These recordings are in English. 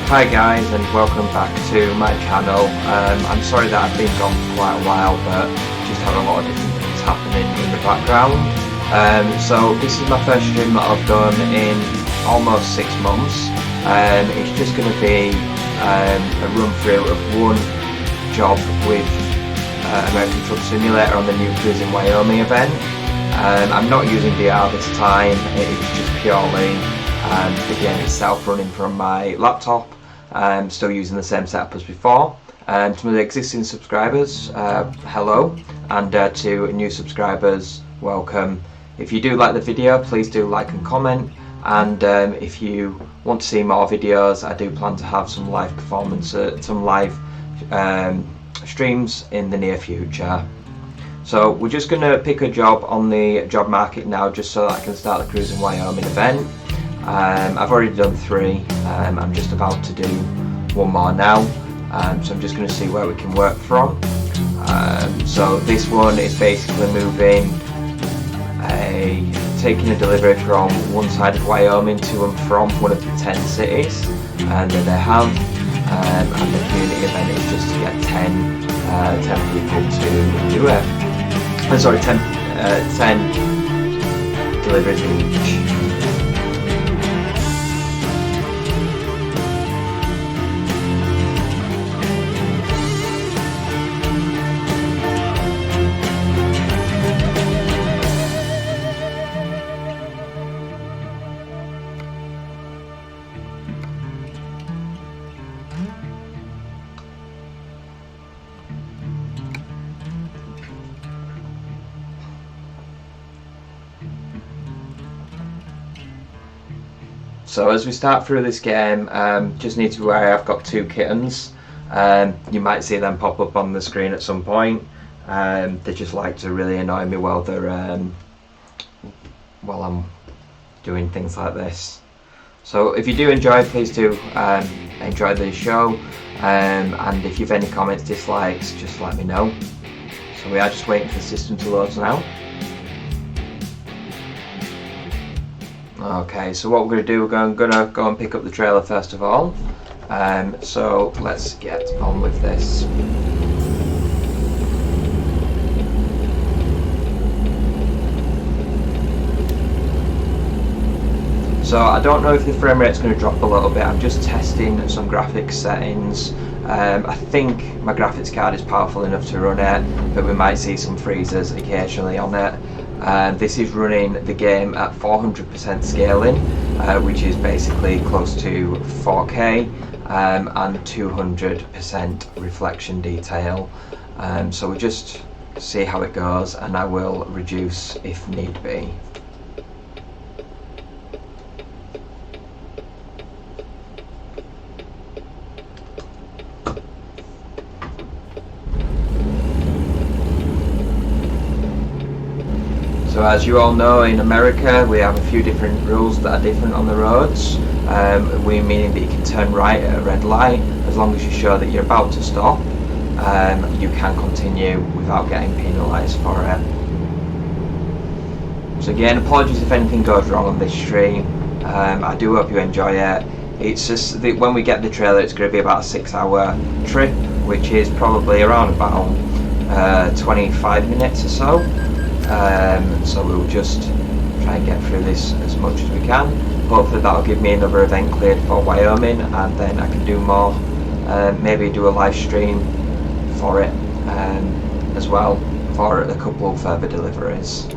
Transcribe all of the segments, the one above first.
Hi guys, and welcome back to my channel. I'm sorry that I've been gone for quite a while, but just had a lot of different things happening in the background. So this is my first stream that I've done in almost 6 months. It's just going to be a run through of one job with American Truck Simulator on the new Cruising Wyoming event. I'm not using VR this time, it's just purely the game itself running from my laptop. I'm still using the same setup as before. To my existing subscribers, hello, and to new subscribers, welcome. If you do like the video, please do like and comment, and if you want to see more videos, I do plan to have some live streams in the near future. So we're just going to pick a job on the job market now, just so that I can start the Cruising Wyoming event. I've already done 3, I'm just about to do 1 more now, so I'm just going to see where we can work from. So this one is basically taking a delivery from one side of Wyoming to and from one of the 10 cities that they have, and the community event is just to get 10 people to do it. 10 deliveries each. So as we start through this game, just need to be aware I've got 2 kittens. You might see them pop up on the screen at some point. They just like to really annoy me while I'm doing things like this. So if you do enjoy, please do enjoy the show, and if you've any comments, dislikes, just let me know. So we are just waiting for the system to load now. Okay, so what we're going to do, we're going to go and pick up the trailer first of all. So let's get on with this. So I don't know if the frame rate's going to drop a little bit. I'm just testing some graphics settings. I think my graphics card is powerful enough to run it, but we might see some freezes occasionally on it. This is running the game at 400% scaling, which is basically close to 4K, and 200% reflection detail. So we'll just see how it goes, and I will reduce if need be. So as you all know, in America we have a few different rules that are different on the roads. Meaning that you can turn right at a red light as long as you show that you're about to stop. You can continue without getting penalised for it. So again, apologies if anything goes wrong on this stream. I do hope you enjoy it. It's just that when we get the trailer, it's going to be about a 6-hour trip, which is probably around about 25 minutes or so. So we'll just try and get through this as much as we can. Hopefully that'll give me another event cleared for Wyoming, and then I can do more, maybe do a live stream for it as well, for a couple of further deliveries.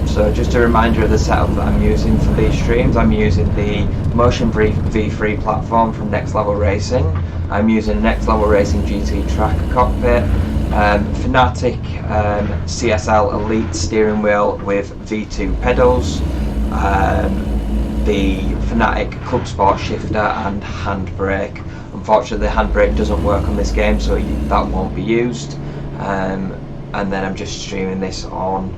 So just a reminder of the setup that I'm using for these streams. I'm using the Motion V3 platform from Next Level Racing. I'm using Next Level Racing GT Track cockpit, Fanatec CSL Elite steering wheel with V2 pedals, the Fanatec Clubsport shifter and Handbrake. Unfortunately the Handbrake doesn't work on this game, so that won't be used. And then I'm just streaming this on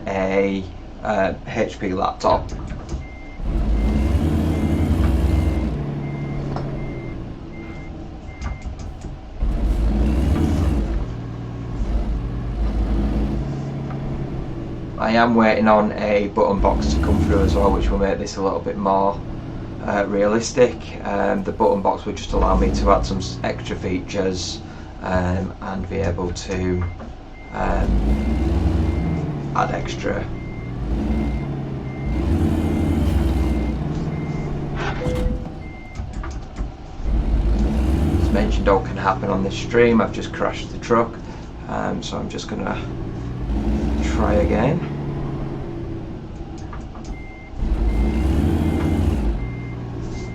a HP laptop. I am waiting on a button box to come through as well, which will make this a little bit more realistic. The button box will just allow me to add some extra features and be able to add extra as mentioned, all can happen on this stream. I've just crashed the truck, so I'm just gonna try again.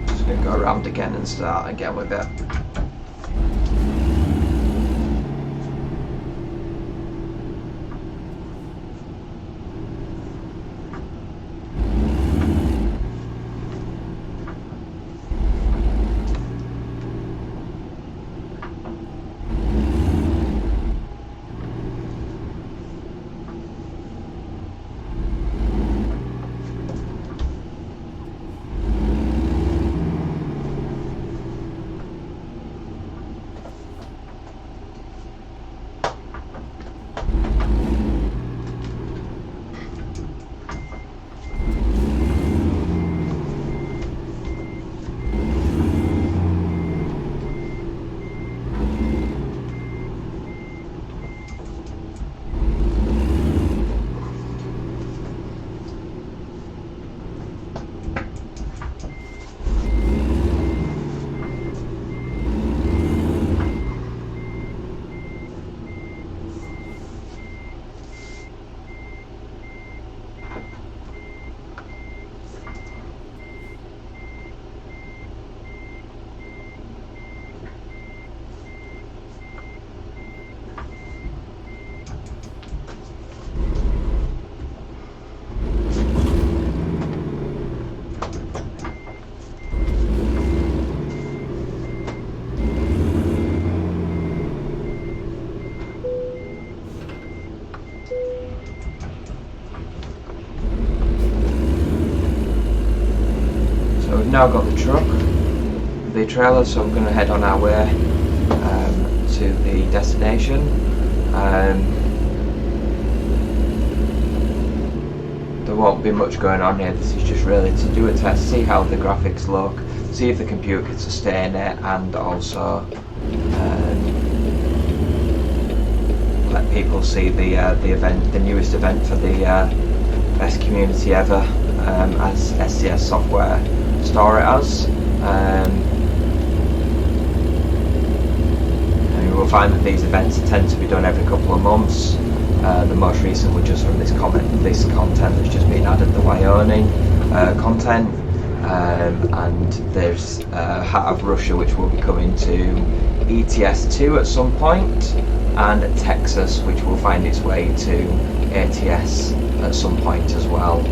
Just gonna go around again and start again with it. Now got the truck, the trailer, so I'm going to head on our way to the destination. There won't be much going on here. This is just really to do a test, see how the graphics look, see if the computer can sustain it, and also let people see the event, the newest event for the best community ever, as SCS Software store it as. And you will find that these events tend to be done every couple of months. The most recent was just from this content that's just been added, the Wyoming content, and there's Heart of Russia, which will be coming to ETS2 at some point, and Texas, which will find its way to ATS at some point as well.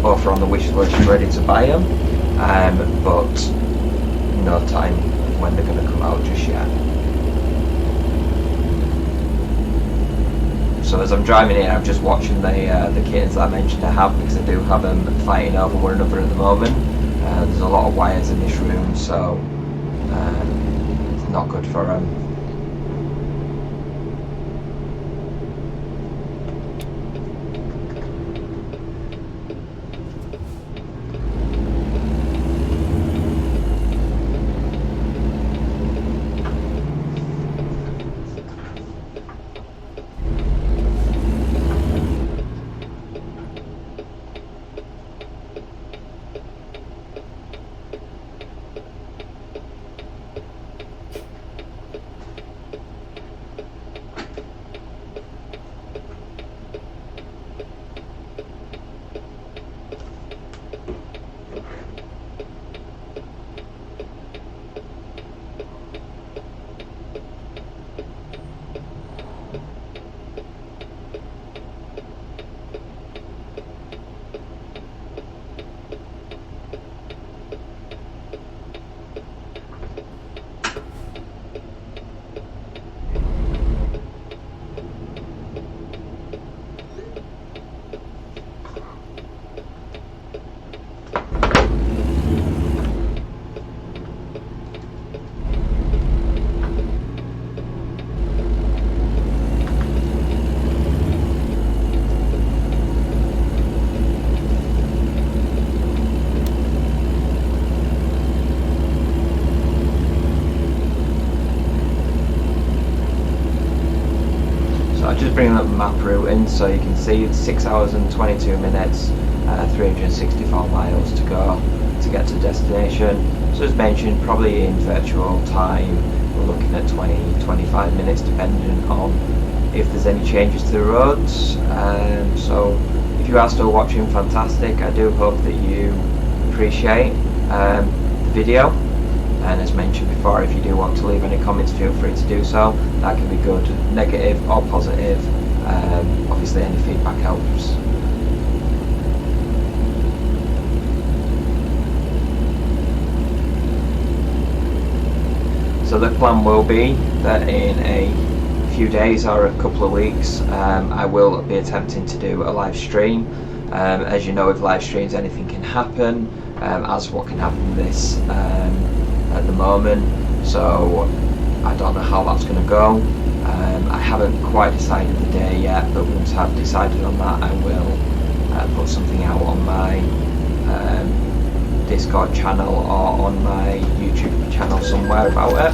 Both are on the wish list, ready to buy them, but no time when they're going to come out just yet. So as I'm driving here, I'm just watching the kittens that I mentioned I have, because I do have them fighting over one another at the moment. There's a lot of wires in this room, so it's not good for them. just bringing up map routing, so you can see it's 6 hours and 22 minutes, 364 miles to go to get to destination. So as mentioned, probably in virtual time we're looking at 20-25 minutes depending on if there's any changes to the roads. So if you are still watching, fantastic. I do hope that you appreciate the video, and as mentioned before, if you do want to leave any comments, feel free to do so. That can be good, negative or positive. Obviously any feedback helps. So the plan will be that in a few days or a couple of weeks I will be attempting to do a live stream. As you know, with live streams anything can happen, as what can happen this at the moment, so I don't know how that's going to go. I haven't quite decided the day yet, but once I've decided on that I will put something out on my Discord channel or on my YouTube channel somewhere about it.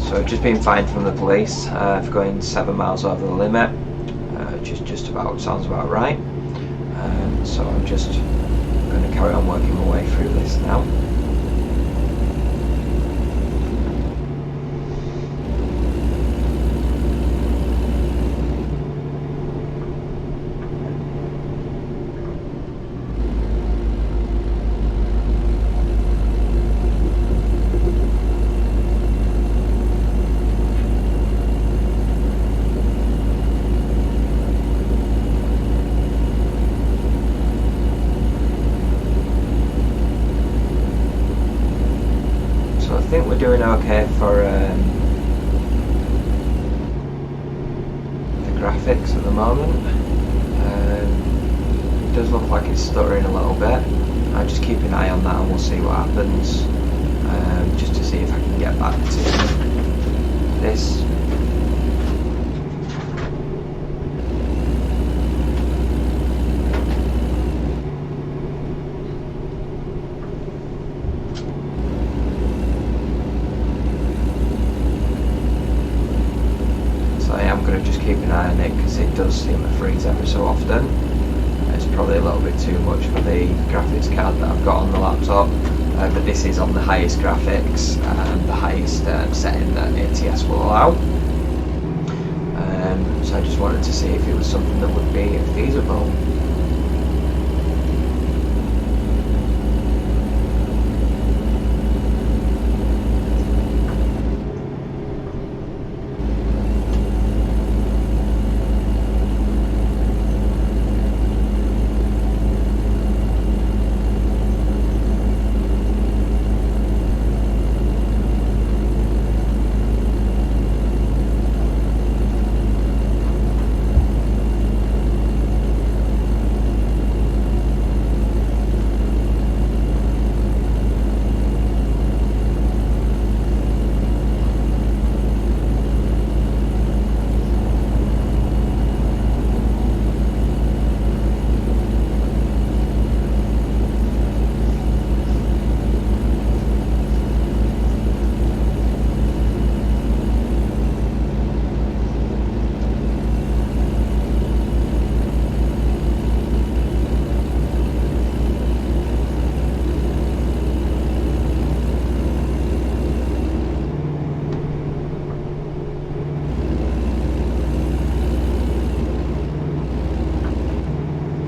So I've just been fined from the police for going 7 miles over the limit, which is just about, sounds about right. So I'm just going to carry on working my way through this now. I think we're doing okay for the graphics at the moment. It does look like it's stuttering a little bit. I'll just keep an eye on that and we'll see what happens, just to see if I can get back to this. Just keep an eye on it because it does seem to freeze every so often. It's probably a little bit too much for the graphics card that I've got on the laptop, but this is on the highest graphics and the highest setting that ATS will allow. So I just wanted to see if it was something that would be feasible.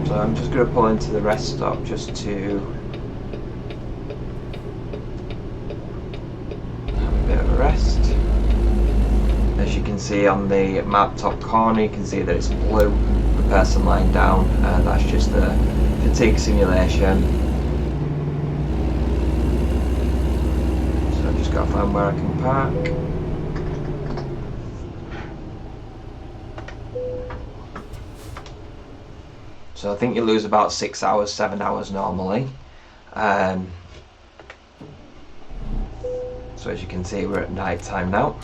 I'm just going to pull into the rest stop just to have a bit of a rest. As you can see on the map top corner, you can see that it's blue, the person lying down, that's just the fatigue simulation. So I've just got to find where I can park. So I think you lose about 6 hours, 7 hours normally. So as you can see, we're at night time now.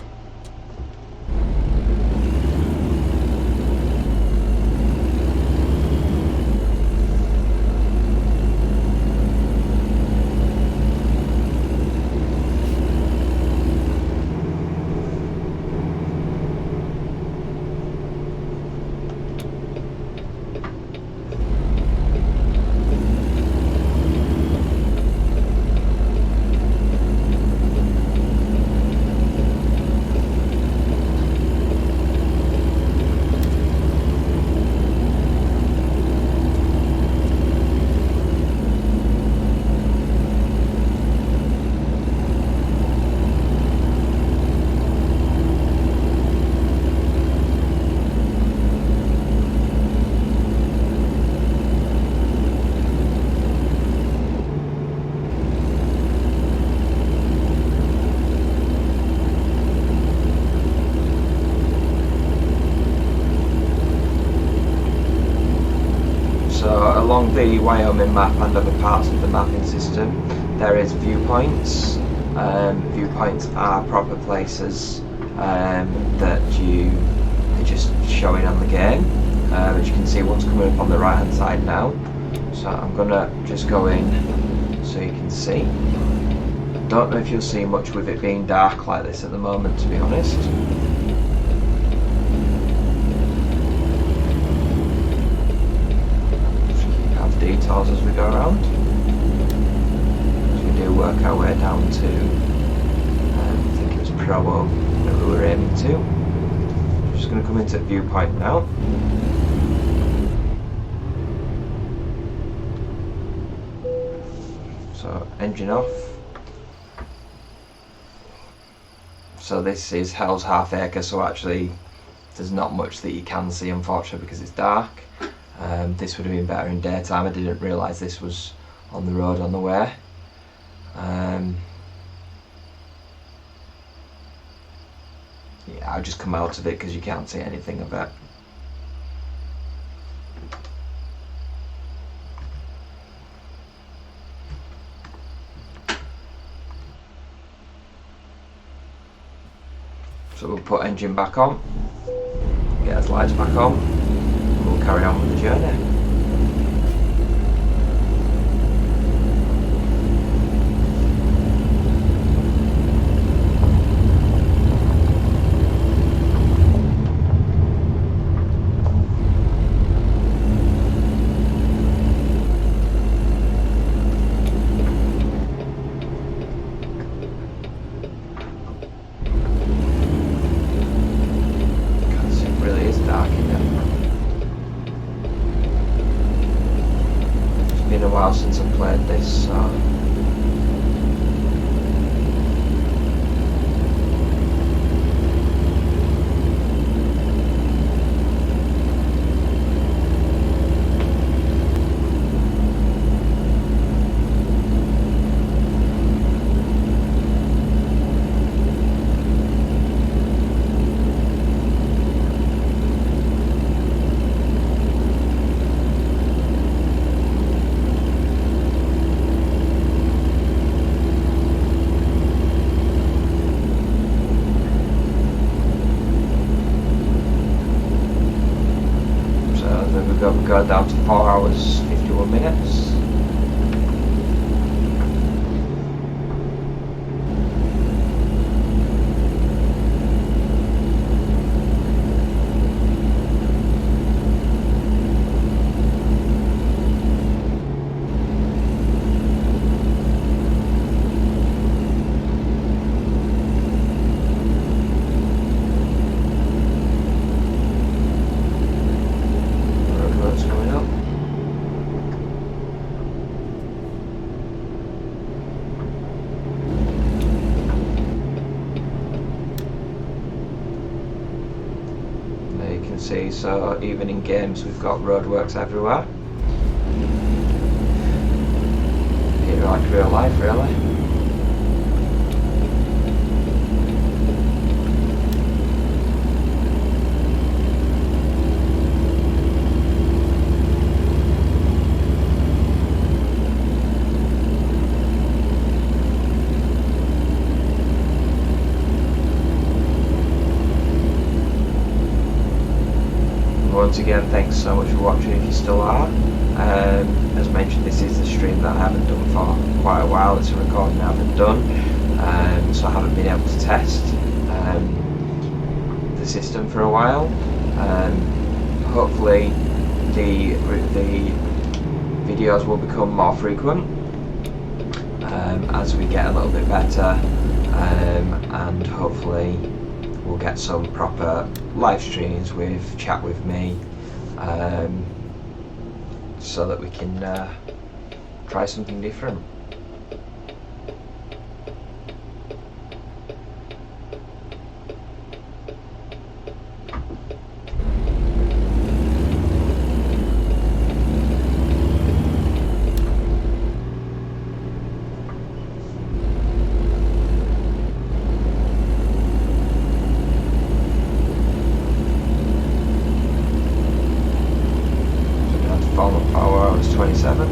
along the Wyoming map and other parts of the mapping system, there is viewpoints. Viewpoints are proper places that you are just showing on the game, which you can see what's coming up on the right hand side now. So I'm gonna just go in so you can see. Don't know if you'll see much with it being dark like this at the moment, to be honest. Have details as we go around. So we do work our way down to, I think it was Provo that we were aiming to. Just going to come into viewpoint now. So engine off. So this is Hell's Half Acre, so actually there's not much that you can see, unfortunately, because it's dark. This would have been better in daytime. I didn't realise this was on the road on the way. Yeah, I'll just come out of it because you can't see anything of it. So we'll put engine back on, get his lights back on, and we'll carry on with the journey. Been a while since I've played this, so we go down to 4 hours 51 minutes. See, so even in games we've got roadworks everywhere. Here like real life, really. Once again, thanks so much for watching if you still are. As mentioned, this is the stream that I haven't done for quite a while. It's a recording I haven't done, so I haven't been able to test the system for a while. Hopefully the videos will become more frequent as we get a little bit better, and hopefully we'll get some proper live streams with chat with me, so that we can try something different. Power hours 27.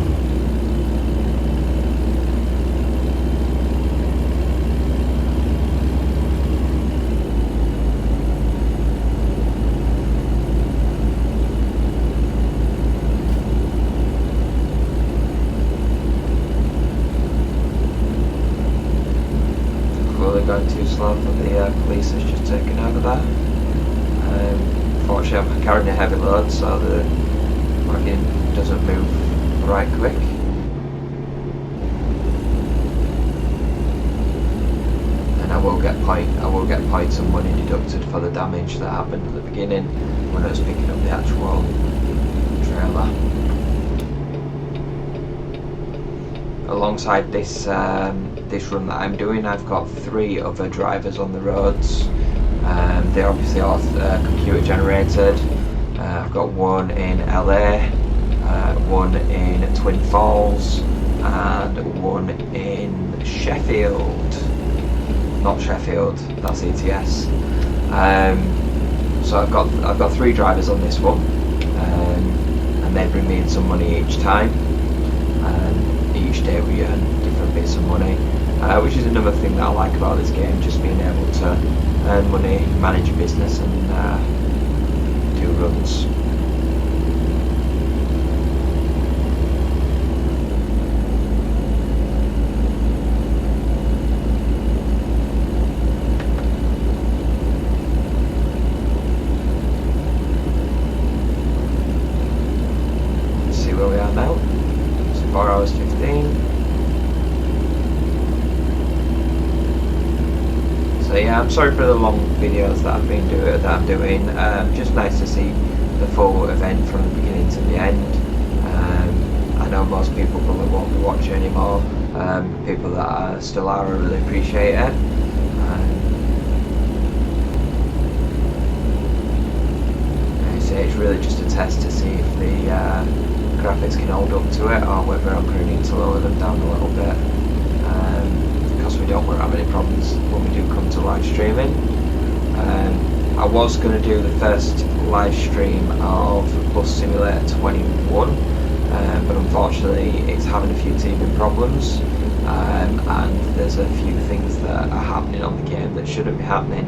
Clearly going too slow for the police has just taken over there. Unfortunately I'm carrying a heavy load, so the wagon doesn't move right quick. And I will get points and money deducted for the damage that happened at the beginning when I was picking up the actual trailer. Alongside this this run that I'm doing, I've got 3 other drivers on the roads. They're obviously all computer generated. I've got one in LA, one in Twin Falls, and one in Sheffield. Not Sheffield, that's ETS. So I've got 3 drivers on this one, and they bring me in some money each time. Each day we earn different bits of money, which is another thing that I like about this game, just being able to earn money, manage a business, and do runs. Let's see where we are now. It's 4 hours 15. So yeah, I'm sorry for the long videos that I'm doing. Just nice to see the full event from the beginning to the end. I know most people probably won't be watching anymore. People that still are, I really appreciate it. Like I say, it's really just a test to see if the graphics can hold up to it, or whether I'm going to need to lower them down a little bit. Because we don't want to have any problems when we do come to live streaming. I was going to do the first live stream of Bus Simulator 21, but unfortunately it's having a few teething problems, and there's a few things that are happening on the game that shouldn't be happening,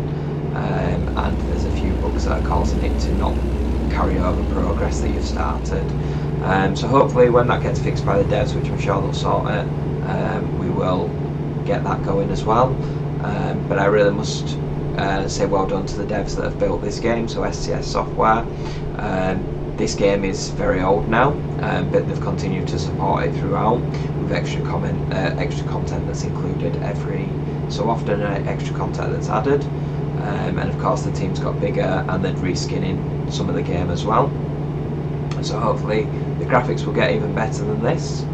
and there's a few bugs that are causing it to not carry over progress that you've started. So hopefully when that gets fixed by the devs, which I'm sure they'll sort it, we will get that going as well. But I really must say well done to the devs that have built this game, so SCS Software. This game is very old now, but they've continued to support it throughout with extra content that's included every so often, extra content that's added, and of course the team's got bigger and they're reskinning some of the game as well. So hopefully the graphics will get even better than this.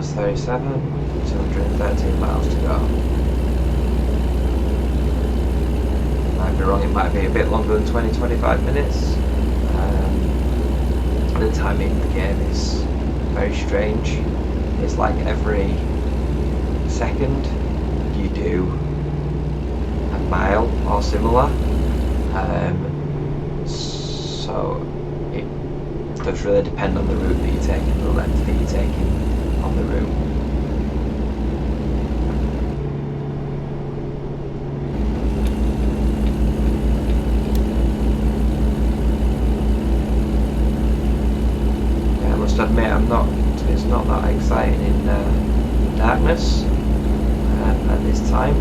37, 213 miles to go. Might be wrong, it might be a bit longer than 20-25 minutes. The timing of the game is very strange. It's like every second you do a mile or similar. So it does really depend on the route that you're taking, the length that you're taking on the route. Yeah, I must admit, it's not that exciting in darkness at this time.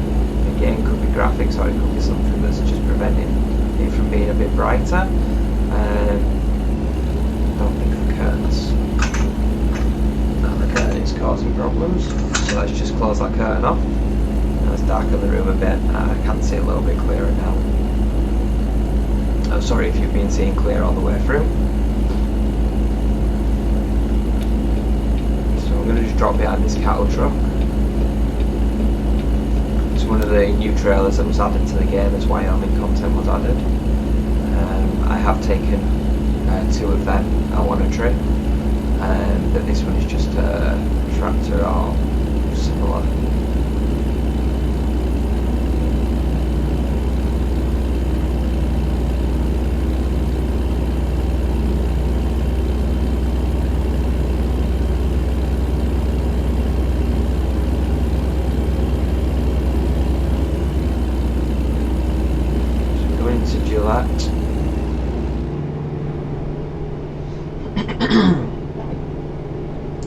Again, could be graphics, or it could be something that's just preventing it from being a bit brighter. Don't think the curtains. The curtain is causing problems, so let's just close that curtain off. Let's darken the room a bit. I can see a little bit clearer now. I'm sorry if you've been seeing clear all the way through. drop behind this cattle truck. It's one of the new trailers that was added to the game as Wyoming content was added. I have taken 2 of them I want to trip, but this one is just a tractor or similar.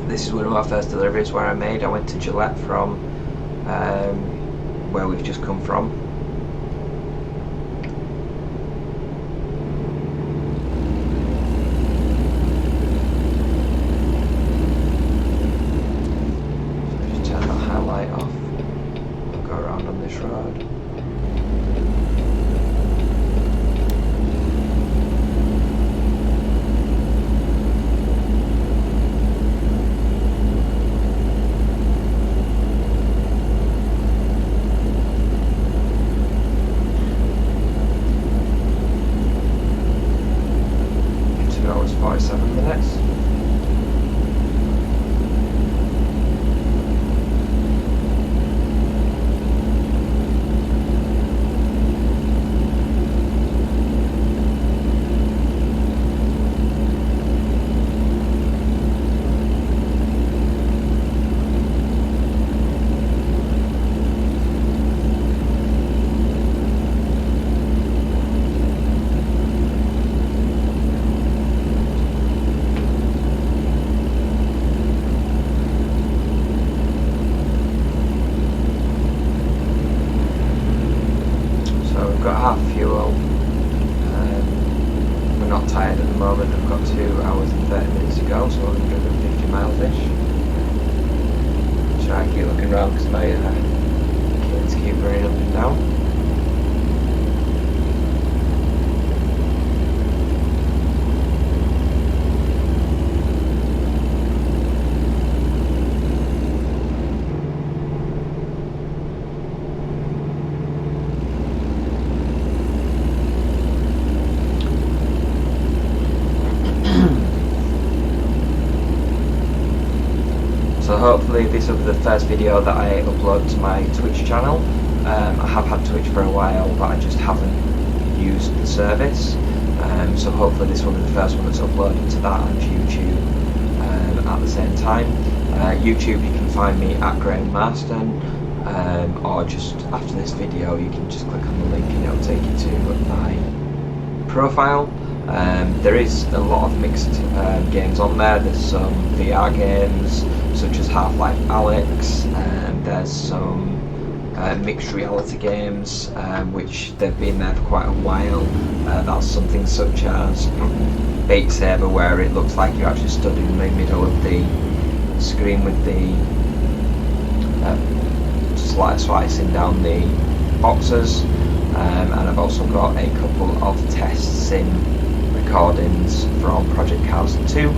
This is one of our first deliveries where I went to Gillette from where we've just come from. So just turn that highlight off and go around on this road. Got half fuel. We're not tired at the moment. I've got 2 hours and 30 minutes to go, so 150 miles-ish. Try and keep looking around because my kids keep running up and down. So hopefully this will be the first video that I upload to my Twitch channel. I have had Twitch for a while, but I just haven't used the service. So hopefully this will be the first one that's uploaded to that and YouTube at the same time. YouTube, you can find me at Graham Marston, or just after this video you can just click on the link and it'll take you to my profile. There is a lot of mixed games on there. There's some VR games such as Half-Life Alyx, there's some mixed reality games which they've been there for quite a while. That's something such as Beat Saber, where it looks like you're actually stood in the middle of the screen with the slicing down the boxes, and I've also got a couple of test sim recordings from Project Cars 2,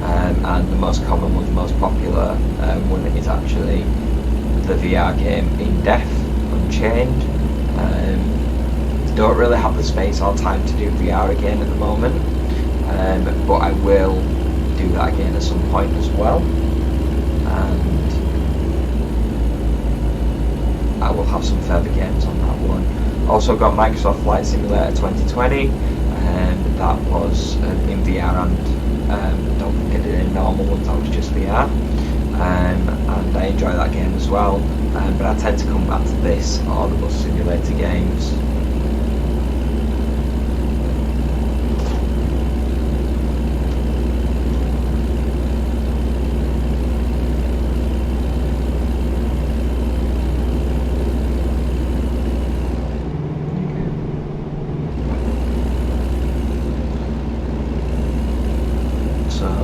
and the most common one, the most popular one is actually the VR game In Death Unchained. Don't really have the space or time to do VR again at the moment, but I will do that again at some point as well, and I will have some further games on that one. Also got Microsoft Flight Simulator 2020, and that was in VR, and don't think I did any normal ones, that was just VR, and I enjoy that game as well, but I tend to come back to this or the bus simulator games.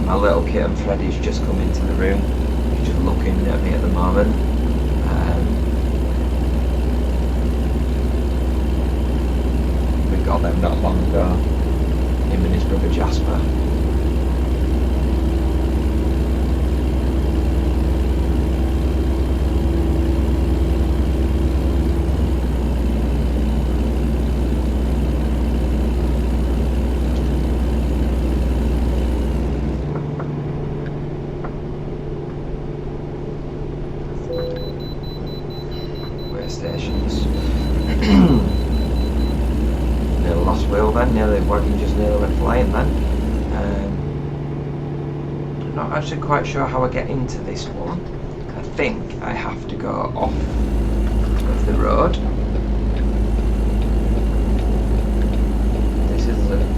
My little kitten Freddy's just come into the room. He's just looking at me at the moment. We got them not long ago, him and his brother Jasper. stations. Nearly lost wheel then, nearly wagon just nearly went flying then. I'm not actually quite sure how I get into this one. I think I have to go off of the road.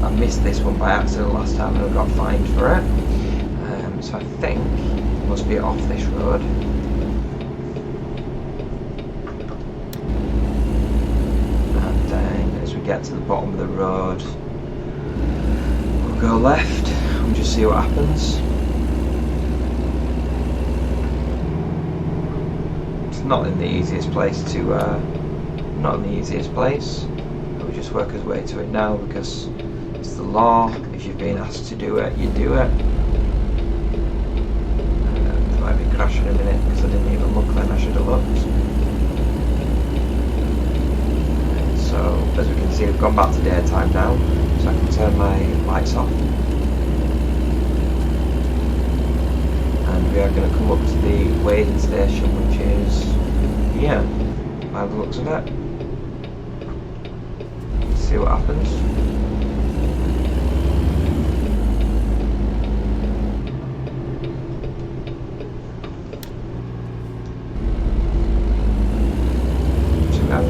I missed this one by accident last time and I got fined for it. So I think it must be off this road. And then as we get to the bottom of the road, we'll go left and just see what happens. It's not in the easiest place to, not in the easiest place. We'll just work his way to it now because it's the law. If you've been asked to do it, you do it. Might be crashing in a minute because I didn't even look then, I should have looked. So as we can see, we've gone back to daytime now, so I can turn my lights off. And we are going to come up to the weighing station, which is here, by the looks of it. Let's see what happens.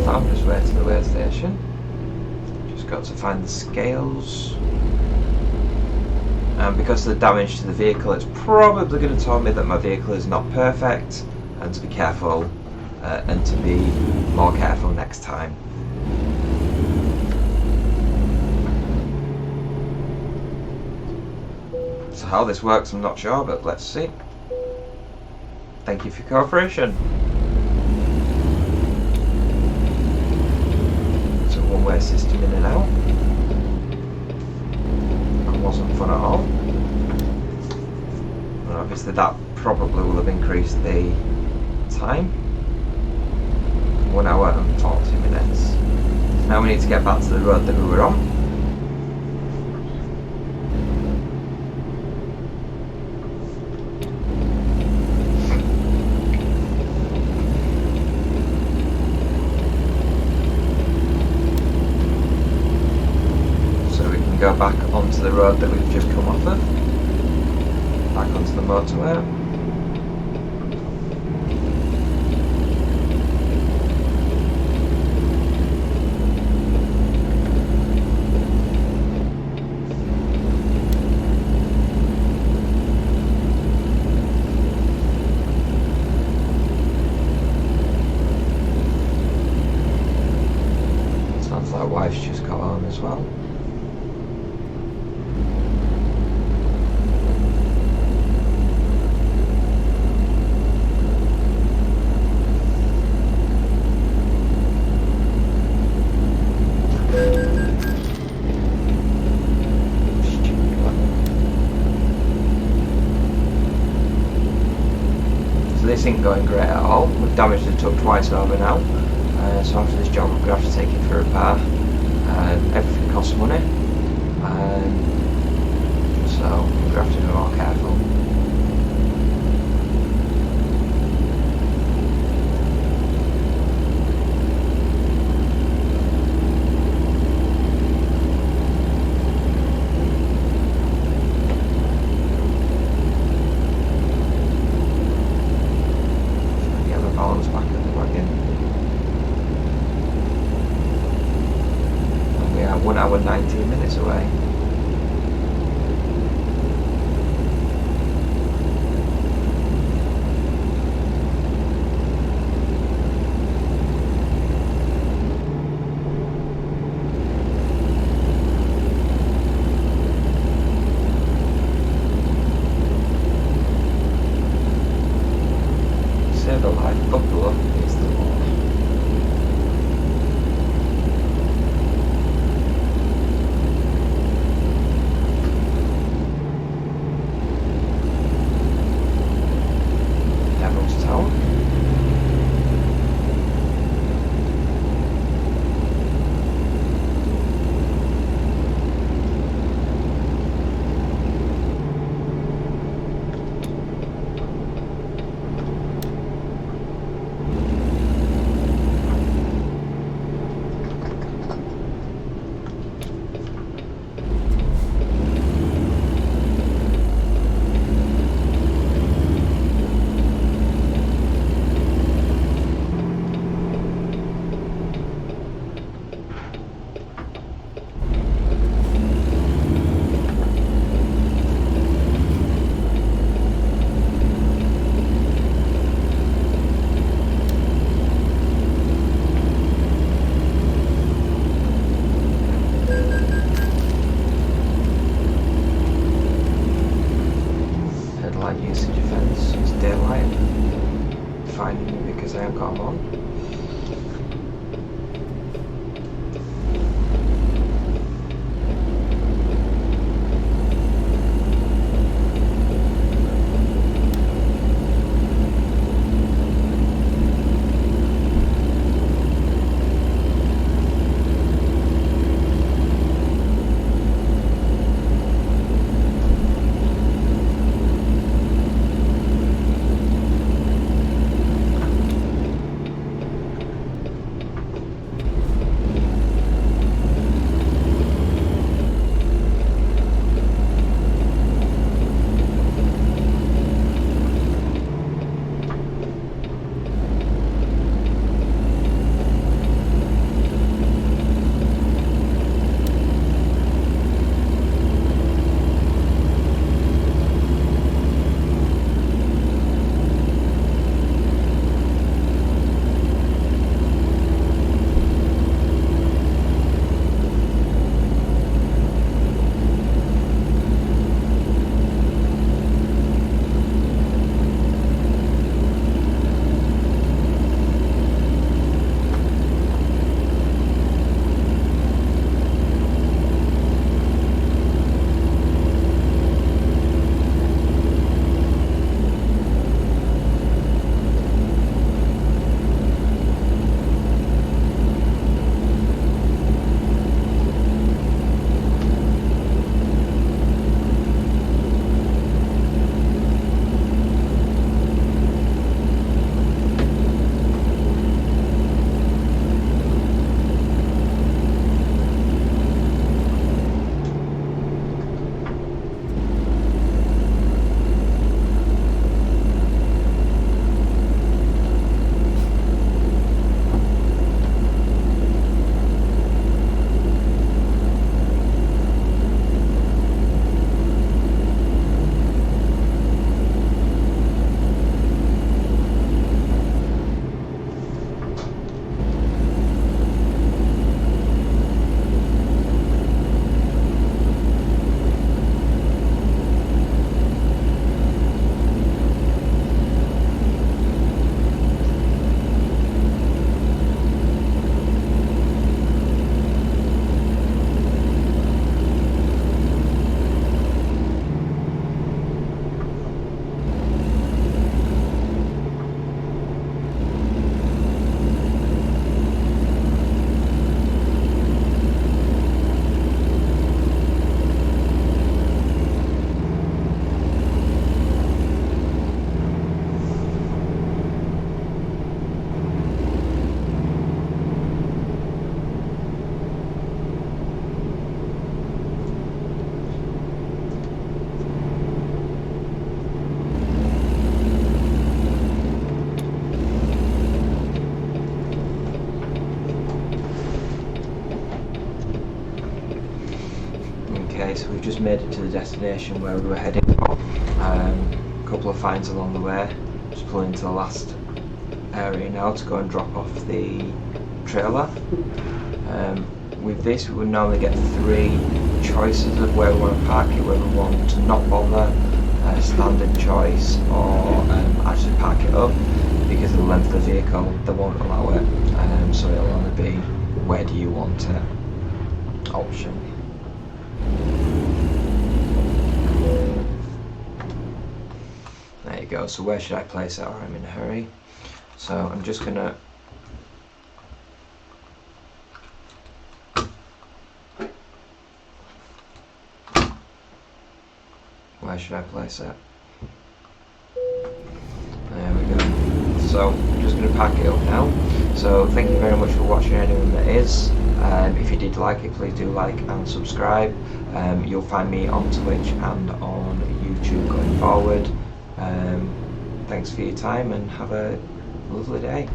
Found his way to the weigh station. Just got to find the scales. And because of the damage to the vehicle, it's probably going to tell me that my vehicle is not perfect and to be careful and to be more careful next time. So how this works I'm not sure, but let's see. Thank you for your cooperation. One-way system in and out. That wasn't fun at all. And obviously that probably will have increased the time. 1 hour and 40 minutes. Now we need to get back to the road that we were on. Go back onto the road that we've just come off of, back onto the motorway. Sounds like wife's just got on as well. This ain't going great at all. We've damaged the truck twice over now, so after this job we're going to have to take it for a repair. Everything costs money, so we're going to have to be more careful. Back at the wagon. And we are 1 hour 19 minutes away. Save a life, buckle up, it's the law. Devil's Tower. light usage offence is daylight. Fine, because I haven't got them on. Okay, so we've just made it to the destination where we were heading for. A couple of fines along the way. Just pulling into the last area now to go and drop off the trailer. With this, we would normally get 3 choices of where we want to park it, whether we want to not bother, standard choice, or actually park it up. Because of the length of the vehicle, they won't allow it, so it'll only be where do you want it option. There you go, so where should I place it? Or I'm in a hurry. So I'm just gonna where should I place it? There we go. So I'm just going to pack it up now. So thank you very much for watching, anyone that is. If you did like it, please do like and subscribe. You'll find me on Twitch and on YouTube going forward. Thanks for your time and have a lovely day.